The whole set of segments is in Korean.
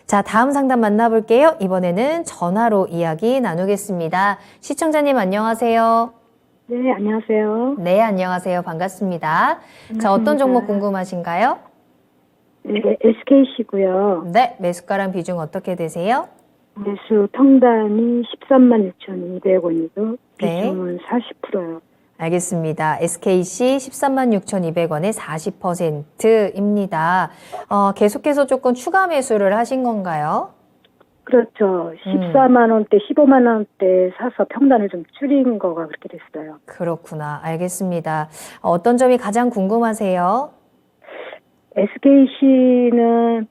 자, 다음 상담 만나볼게요. 이번에는 전화로 이야기 나누겠습니다. 시청자님 안녕하세요. 네, 안녕하세요. 네, 안녕하세요. 반갑습니다. 자, 어떤 종목 궁금하신가요? 네, SKC고요. 네, 매수가랑 비중 어떻게 되세요? 매수 통단이 136,200원이고 네. 비중은 40%요. 알겠습니다. SKC 136,200원에 40%입니다. 계속해서 조금 추가 매수를 하신 건가요? 그렇죠. 14만 원대, 15만 원대 사서 평단을 좀 줄인 거가 그렇게 됐어요. 그렇구나. 알겠습니다. 어떤 점이 가장 궁금하세요? SKC는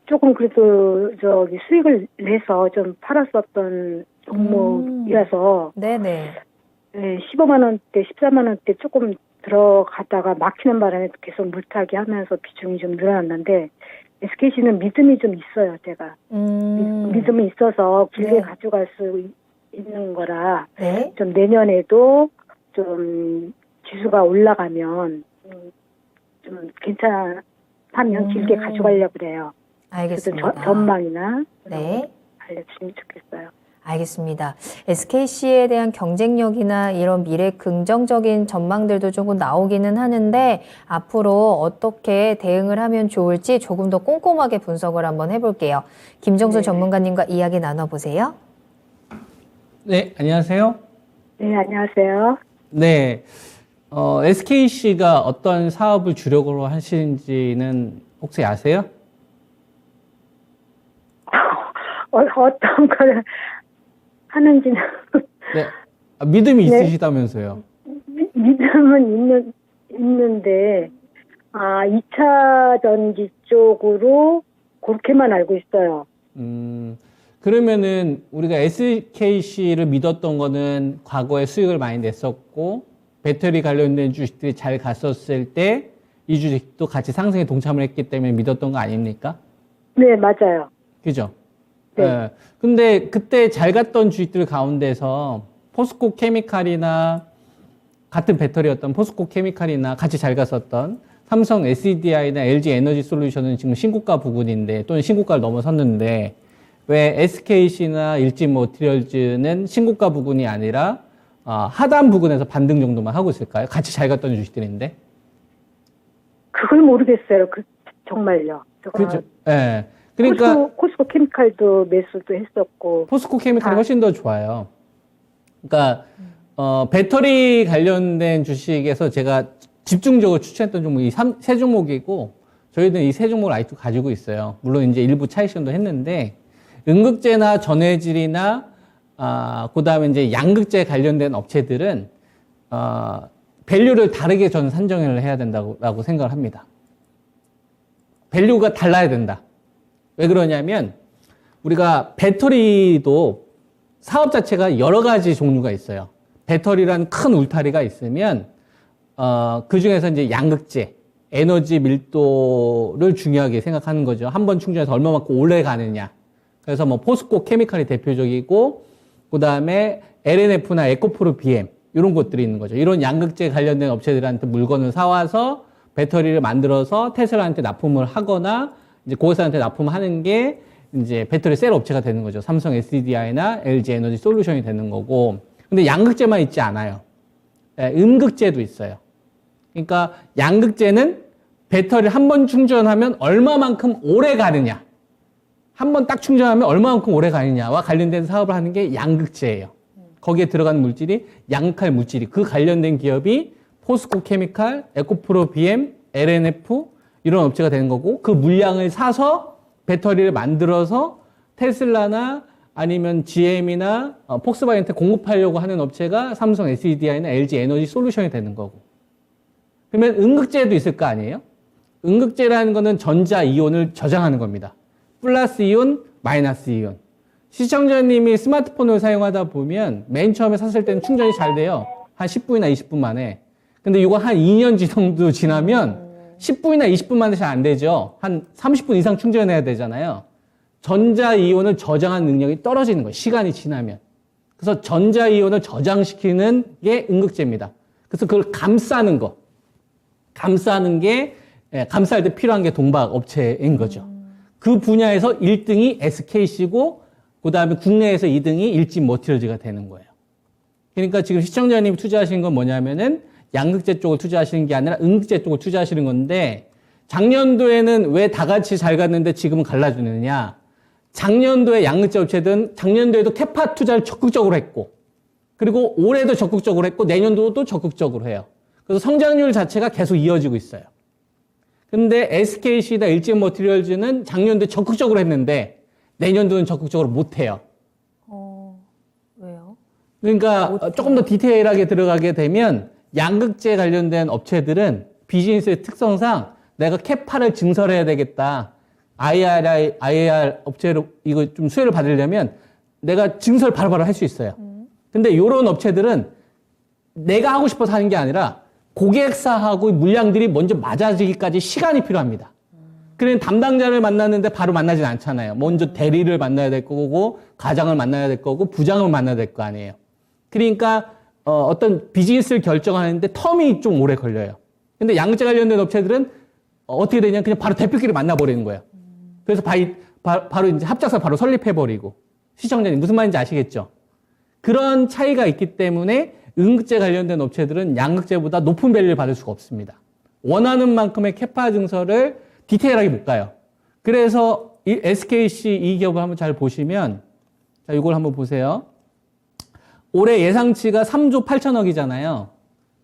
조금 그래도 수익을 내서 좀 팔았었던 종목이라서 네네. 네, 15만 원대, 14만 원대 조금 들어가다가 막히는 바람에 계속 물타기 하면서 비중이 좀 늘어났는데 SKC는 믿음이 좀 있어요, 제가. 믿음이 있어서 길게 네. 가져갈 수 있는 거라 네. 좀 내년에도 좀 지수가 올라가면 좀 괜찮다면 길게 가져가려고 그래요. 그래서 알겠습니다. 전망이나 네. 알려주시면 좋겠어요. 알겠습니다. SKC에 대한 경쟁력이나 이런 미래 긍정적인 전망들도 조금 나오기는 하는데 앞으로 어떻게 대응을 하면 좋을지 조금 더 꼼꼼하게 분석을 한번 해볼게요. 김정수 네. 전문가님과 이야기 나눠보세요. 네, 안녕하세요. 네, 안녕하세요. 네, SKC가 어떤 사업을 주력으로 하시는지는 혹시 아세요? 어떤 걸 하는지는 네, 믿음이 네. 있으시다면서요. 믿음은 있는데 2차 전지 쪽으로 그렇게만 알고 있어요. 그러면은 우리가 SKC를 믿었던 거는 과거에 수익을 많이 냈었고 배터리 관련된 주식들이 잘 갔었을 때 이 주식도 같이 상승에 동참을 했기 때문에 믿었던 거 아닙니까? 네, 맞아요. 그죠? 네. 예. 근데 그때 잘 갔던 주식들 가운데서 포스코 케미칼이나 같은 배터리였던 포스코 케미칼이나 같이 잘 갔었던 삼성 SDI나 LG 에너지 솔루션은 지금 신고가 부근인데 또는 신고가를 넘어섰는데 왜 SKC나 일진 머티리얼즈는 신고가 부근이 아니라 하단 부근에서 반등 정도만 하고 있을까요? 같이 잘 갔던 주식들인데. 그걸 모르겠어요. 정말요. 그죠? 예. 그러니까 코스코 케미칼도 매수도 했었고. 포스코 케미칼이 훨씬 더 좋아요. 그러니까 배터리 관련된 주식에서 제가 집중적으로 추천했던 종목이 세 종목이고 저희는 이 세 종목을 아직도 가지고 있어요. 물론 이제 일부 차익 실현도 했는데 음극재나 전해질이나 그다음에 이제 양극재 관련된 업체들은 밸류를 다르게 저는 산정을 해야 된다고 생각을 합니다. 밸류가 달라야 된다. 왜 그러냐면 우리가 배터리도 사업 자체가 여러 가지 종류가 있어요. 배터리라는 큰 울타리가 있으면 그 중에서 이제 양극재, 에너지 밀도를 중요하게 생각하는 거죠. 한 번 충전해서 얼마만큼 오래 가느냐. 그래서 뭐 포스코 케미칼이 대표적이고 그다음에 LNF나 에코프로 BM 이런 것들이 있는 거죠. 이런 양극재 관련된 업체들한테 물건을 사와서 배터리를 만들어서 테슬라한테 납품을 하거나 이제 고객사한테 납품하는 게 이제 배터리 셀 업체가 되는 거죠. 삼성 SDI나 LG 에너지 솔루션이 되는 거고. 근데 양극재만 있지 않아요. 음극재도 있어요. 그러니까 양극재는 배터리를 한 번 충전하면 얼마만큼 오래 가느냐. 한 번 딱 충전하면 얼마만큼 오래 가느냐와 관련된 사업을 하는 게 양극재예요. 거기에 들어가는 물질이 양극할 물질이 그 관련된 기업이 포스코 케미칼, 에코프로 BM, LNF 이런 업체가 되는 거고 그 물량을 사서 배터리를 만들어서 테슬라나 아니면 GM이나 폭스바겐한테 공급하려고 하는 업체가 삼성 SDI나 LG 에너지 솔루션이 되는 거고. 그러면 음극재도 있을 거 아니에요? 음극재라는 거는 전자 이온을 저장하는 겁니다. 플러스 이온, 마이너스 이온. 시청자님이 스마트폰을 사용하다 보면 맨 처음에 샀을 때는 충전이 잘 돼요. 한 10분이나 20분 만에. 근데 이거 한 2년 정도 지나면 10분이나 20분 만에 잘 안 되죠. 한 30분 이상 충전해야 되잖아요. 전자이온을 저장하는 능력이 떨어지는 거예요. 시간이 지나면. 그래서 전자이온을 저장시키는 게 음극재입니다. 그래서 그걸 감싸는 거. 감싸는 게, 감쌀 때 필요한 게 동박 업체인 거죠. 그 분야에서 1등이 SKC고 그 다음에 국내에서 2등이 일진 머티리얼즈가 되는 거예요. 그러니까 지금 시청자님이 투자하시는 건 뭐냐면은 양극재 쪽을 투자하시는 게 아니라 음극재 쪽을 투자하시는 건데 작년도에는 왜 다 같이 잘 갔는데 지금은 갈라지느냐. 작년도에 양극재 업체든 작년도에도 캐파 투자를 적극적으로 했고 그리고 올해도 적극적으로 했고 내년도도 적극적으로 해요. 그래서 성장률 자체가 계속 이어지고 있어요. 근데 SKC나 일진 머티리얼즈는 작년도에 적극적으로 했는데 내년도는 적극적으로 못해요. 왜요? 그러니까 조금 더 디테일하게 들어가게 되면 양극재 관련된 업체들은 비즈니스의 특성상 내가 캐파를 증설해야 되겠다. IAR 업체로 이거 좀 수혜를 받으려면 내가 증설 바로바로 할 수 있어요. 근데 이런 업체들은 내가 하고 싶어서 하는 게 아니라 고객사하고 물량들이 먼저 맞아지기까지 시간이 필요합니다. 그러면 담당자를 만났는데 바로 만나진 않잖아요. 먼저 대리를 만나야 될 거고, 과장을 만나야 될 거고, 부장을 만나야 될 거 아니에요. 그러니까 어떤 비즈니스를 결정하는데 텀이 좀 오래 걸려요. 근데 양극재 관련된 업체들은 어떻게 되냐? 그냥 바로 대표끼리 만나버리는 거예요. 그래서 바로 이제 합작사 바로 설립해버리고. 시청자님 무슨 말인지 아시겠죠? 그런 차이가 있기 때문에 음극재 관련된 업체들은 양극재보다 높은 밸류를 받을 수가 없습니다. 원하는 만큼의 캐파 증설을 디테일하게 못 가요. 그래서 이 SKC 이 기업을 한번 잘 보시면, 자, 이걸 한번 보세요. 올해 예상치가 3조 8천억이잖아요.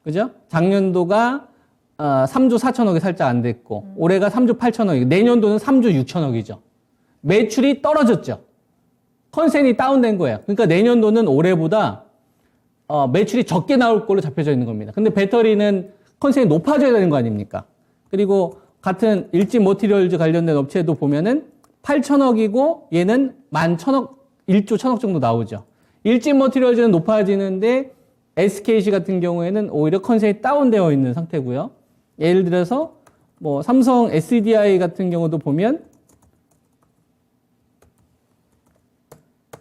그죠? 작년도가 3조 4천억이 살짝 안 됐고, 올해가 3조 8천억이고, 내년도는 3조 6천억이죠. 매출이 떨어졌죠. 컨센이 다운된 거예요. 그러니까 내년도는 올해보다 매출이 적게 나올 걸로 잡혀져 있는 겁니다. 근데 배터리는 컨센이 높아져야 되는 거 아닙니까? 그리고 같은 일진 머티리얼즈 관련된 업체도 보면은 8천억이고 얘는 11,000억, 1조 1,000억 정도 나오죠. 일진 머티리얼즈는 높아지는데 SKC 같은 경우에는 오히려 컨센이 다운되어 있는 상태고요. 예를 들어서 뭐 삼성 SDI 같은 경우도 보면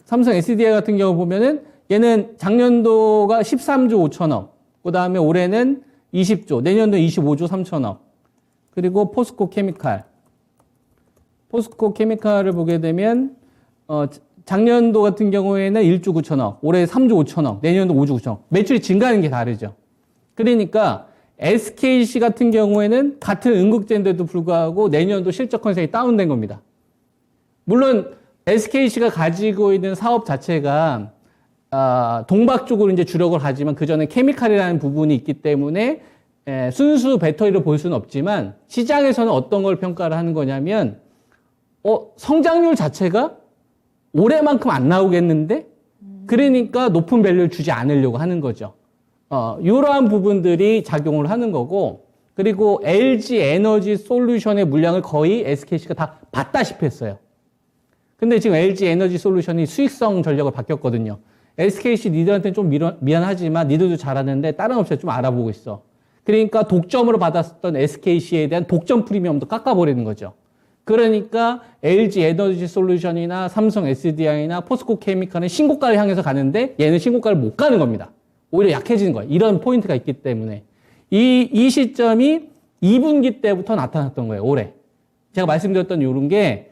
삼성 SDI 같은 경우 보면은 얘는 작년도가 13조 5천억, 그 다음에 올해는 20조, 내년도 25조 3천억. 그리고 포스코 케미칼. 포스코 케미칼을 보게 되면 작년도 같은 경우에는 1조 9천억, 올해 3조 5천억, 내년도 5조 9천억. 매출이 증가하는 게 다르죠. 그러니까 SKC 같은 경우에는 같은 음극재인데도 불구하고 내년도 실적 컨셉이 다운된 겁니다. 물론 SKC가 가지고 있는 사업 자체가 동박 쪽으로 이제 주력을 하지만 그 전에 케미칼이라는 부분이 있기 때문에 순수 배터리로 볼 수는 없지만 시장에서는 어떤 걸 평가를 하는 거냐면 성장률 자체가 올해만큼 안 나오겠는데 그러니까 높은 밸류를 주지 않으려고 하는 거죠. 이러한 부분들이 작용을 하는 거고 그리고 LG 에너지 솔루션의 물량을 거의 SKC가 다 받다시피 했어요. 근데 지금 LG 에너지 솔루션이 수익성 전략을 바뀌었거든요. SKC 니들한테는 좀 미안하지만 니들도 잘하는데 다른 업체 좀 알아보고 있어. 그러니까 독점으로 받았었던 SKC에 대한 독점 프리미엄도 깎아버리는 거죠. 그러니까 LG 에너지 솔루션이나 삼성 SDI나 포스코 케미칼은 신고가를 향해서 가는데 얘는 신고가를 못 가는 겁니다. 오히려 약해지는 거예요. 이런 포인트가 있기 때문에. 이 시점이 2분기 때부터 나타났던 거예요, 올해. 제가 말씀드렸던 이런 게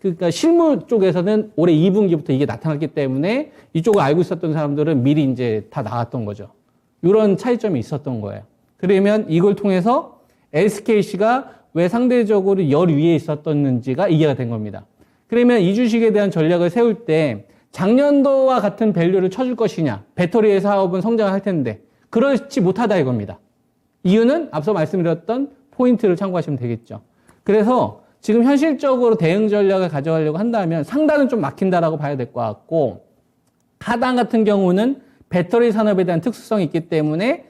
그러니까 실무 쪽에서는 올해 2분기부터 이게 나타났기 때문에 이쪽을 알고 있었던 사람들은 미리 이제 다 나왔던 거죠. 이런 차이점이 있었던 거예요. 그러면 이걸 통해서 SKC가 왜 상대적으로 열 위에 있었던지가 이해가 된 겁니다. 그러면 이 주식에 대한 전략을 세울 때 작년도와 같은 밸류를 쳐줄 것이냐, 배터리의 사업은 성장을 할 텐데 그렇지 못하다 이겁니다. 이유는 앞서 말씀드렸던 포인트를 참고하시면 되겠죠. 그래서 지금 현실적으로 대응 전략을 가져가려고 한다면 상단은 좀 막힌다라고 봐야 될 것 같고 하단 같은 경우는 배터리 산업에 대한 특수성이 있기 때문에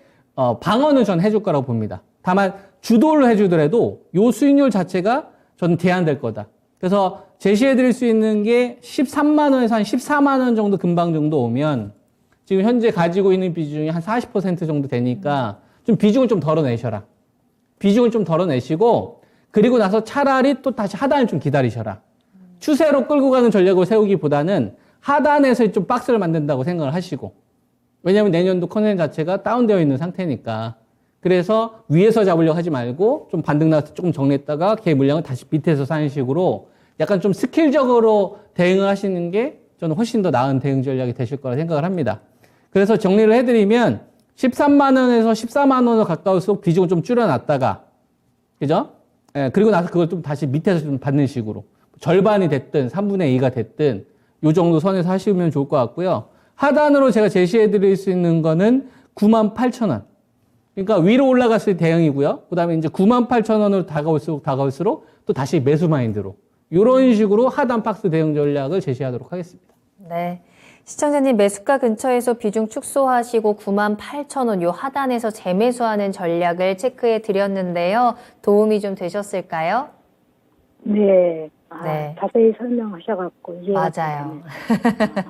방어는 전 해줄 거라고 봅니다. 다만 주도를 해주더라도 요 수익률 자체가 저는 제한될 거다. 그래서 제시해드릴 수 있는 게 13만 원에서 한 14만 원 정도 금방 정도 오면 지금 현재 가지고 있는 비중이 한 40% 정도 되니까 좀 비중을 좀 덜어내셔라. 비중을 좀 덜어내시고 그리고 나서 차라리 또 다시 하단을 좀 기다리셔라. 추세로 끌고 가는 전략을 세우기보다는 하단에서 좀 박스를 만든다고 생각을 하시고 왜냐하면 내년도 컨센 자체가 다운되어 있는 상태니까 그래서 위에서 잡으려고 하지 말고 좀 반등 나서 조금 정리했다가 걔 물량을 다시 밑에서 사는 식으로 약간 좀 스킬적으로 대응을 하시는 게 저는 훨씬 더 나은 대응 전략이 되실 거라 생각을 합니다. 그래서 정리를 해드리면 13만 원에서 14만 원을 가까울수록 비중을 좀 줄여놨다가, 그죠? 예, 그리고 나서 그걸 좀 다시 밑에서 좀 받는 식으로 절반이 됐든 3분의 2가 됐든 요 정도 선에서 하시면 좋을 것 같고요. 하단으로 제가 제시해드릴 수 있는 거는 98,000원. 그러니까 위로 올라갔을 때 대응이고요. 그 다음에 이제 98,000원으로 다가올수록 또 다시 매수 마인드로 이런 식으로 하단 박스 대응 전략을 제시하도록 하겠습니다. 네. 시청자님 매수가 근처에서 비중 축소하시고 98,000원 요 하단에서 재매수하는 전략을 체크해 드렸는데요. 도움이 좀 되셨을까요? 네. 네. 자세히 설명하셔갖고 이해가 맞아요. 되네요.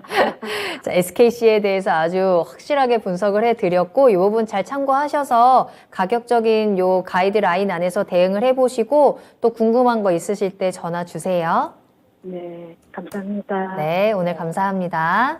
자, SKC에 대해서 아주 확실하게 분석을 해드렸고 이 부분 잘 참고하셔서 가격적인 요 가이드라인 안에서 대응을 해보시고 또 궁금한 거 있으실 때 전화 주세요. 네, 감사합니다. 네, 오늘 감사합니다.